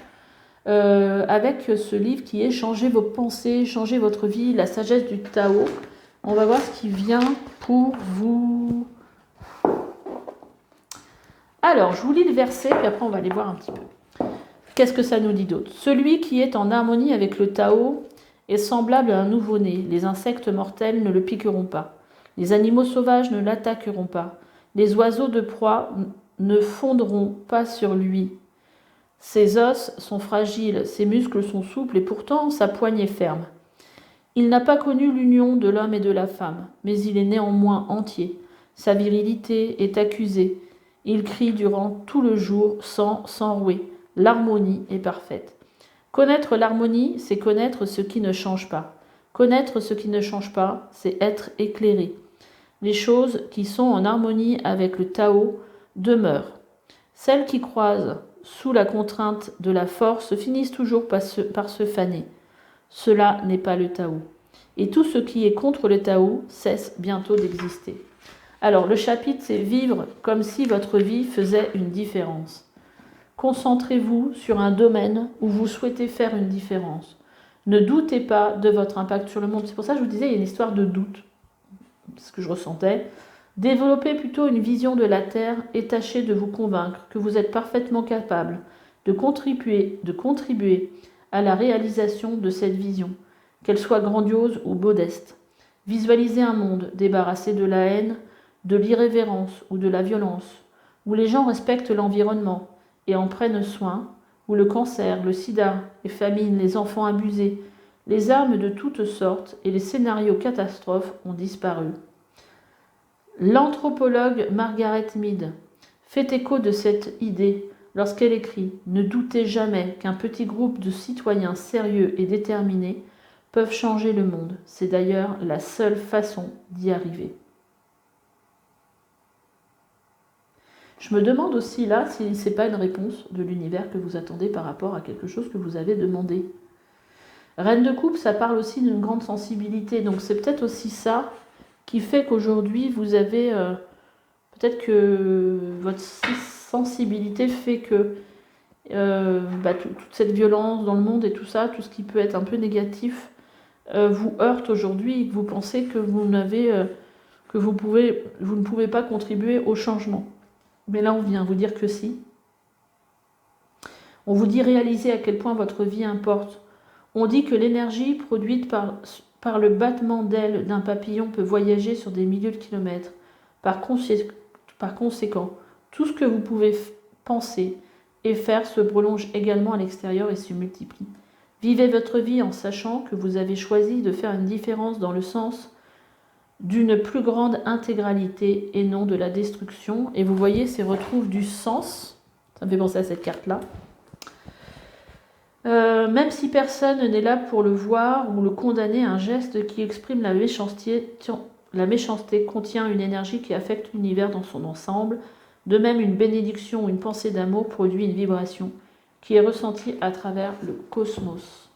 Speaker 1: avec ce livre qui est Changer vos pensées, changer votre vie, la sagesse du Tao. On va voir ce qui vient pour vous. Alors, je vous lis le verset, puis après on va aller voir un petit peu. Qu'est-ce que ça nous dit d'autre? Celui qui est en harmonie avec le Tao est semblable à un nouveau-né. Les insectes mortels ne le piqueront pas. Les animaux sauvages ne l'attaqueront pas. Les oiseaux de proie ne fondront pas sur lui. Ses os sont fragiles, ses muscles sont souples et pourtant sa poigne est ferme. Il n'a pas connu l'union de l'homme et de la femme, mais il est néanmoins entier. Sa virilité est accusée. Il crie durant tout le jour sans s'enrouer. L'harmonie est parfaite. Connaître l'harmonie, c'est connaître ce qui ne change pas. Connaître ce qui ne change pas, c'est être éclairé. Les choses qui sont en harmonie avec le Tao demeurent. Celles qui croisent sous la contrainte de la force finissent toujours par se faner. Cela n'est pas le Tao. Et tout ce qui est contre le Tao cesse bientôt d'exister. Alors, le chapitre, c'est vivre comme si votre vie faisait une différence. Concentrez-vous sur un domaine où vous souhaitez faire une différence. Ne doutez pas de votre impact sur le monde. C'est pour ça que je vous disais, il y a une histoire de doute. C'est ce que je ressentais. Développez plutôt une vision de la Terre et tâchez de vous convaincre que vous êtes parfaitement capable de contribuer à la réalisation de cette vision, qu'elle soit grandiose ou modeste. Visualisez un monde débarrassé de la haine, de l'irrévérence ou de la violence, où les gens respectent l'environnement et en prennent soin, où le cancer, le sida, les famines, les enfants abusés, les armes de toutes sortes et les scénarios catastrophes ont disparu. L'anthropologue Margaret Mead fait écho de cette idée lorsqu'elle écrit « Ne doutez jamais qu'un petit groupe de citoyens sérieux et déterminés peuvent changer le monde. C'est d'ailleurs la seule façon d'y arriver. » Je me demande aussi là si ce n'est pas une réponse de l'univers que vous attendez par rapport à quelque chose que vous avez demandé. Reine de coupe, ça parle aussi d'une grande sensibilité, donc c'est peut-être aussi ça qui fait qu'aujourd'hui vous avez peut-être que votre sensibilité fait que toute cette violence dans le monde et tout ça, tout ce qui peut être un peu négatif, vous heurte aujourd'hui et que vous pensez que vous ne pouvez pas contribuer au changement. Mais là, on vient vous dire que si. On vous dit réaliser à quel point votre vie importe. On dit que l'énergie produite par le battement d'ailes d'un papillon peut voyager sur des milliers de kilomètres. Par conséquent, tout ce que vous pouvez penser et faire se prolonge également à l'extérieur et se multiplie. Vivez votre vie en sachant que vous avez choisi de faire une différence dans le sens d'une plus grande intégralité et non de la destruction. Et vous voyez, c'est retrouve du sens. Ça me fait penser à cette carte-là. Même si personne n'est là pour le voir ou le condamner, un geste qui exprime la méchanceté contient une énergie qui affecte l'univers dans son ensemble. De même, une bénédiction ou une pensée d'amour produit une vibration qui est ressentie à travers le cosmos.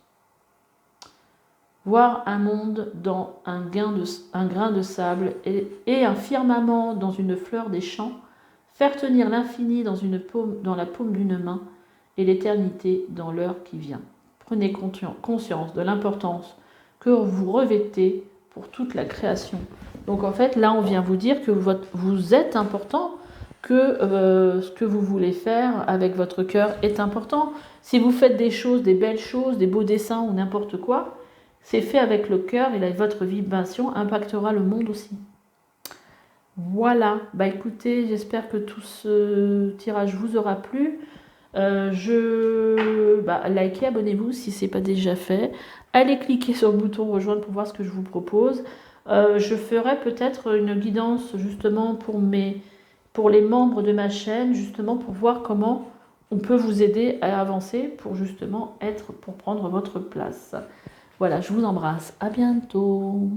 Speaker 1: Voir un monde dans un grain de sable et un firmament dans une fleur des champs, faire tenir l'infini dans la paume d'une main et l'éternité dans l'heure qui vient. Prenez conscience de l'importance que vous revêtez pour toute la création. Donc en fait, là, on vient vous dire que vous êtes important, que ce que vous voulez faire avec votre cœur est important. Si vous faites des choses, des belles choses, des beaux dessins ou n'importe quoi, c'est fait avec le cœur et votre vibration impactera le monde aussi. Voilà, bah écoutez, j'espère que tout ce tirage vous aura plu. Likez, abonnez-vous si ce n'est pas déjà fait. Allez cliquer sur le bouton rejoindre pour voir ce que je vous propose. Je ferai peut-être une guidance justement pour les membres de ma chaîne, justement pour voir comment on peut vous aider à avancer pour justement pour prendre votre place. Voilà, je vous embrasse. À bientôt.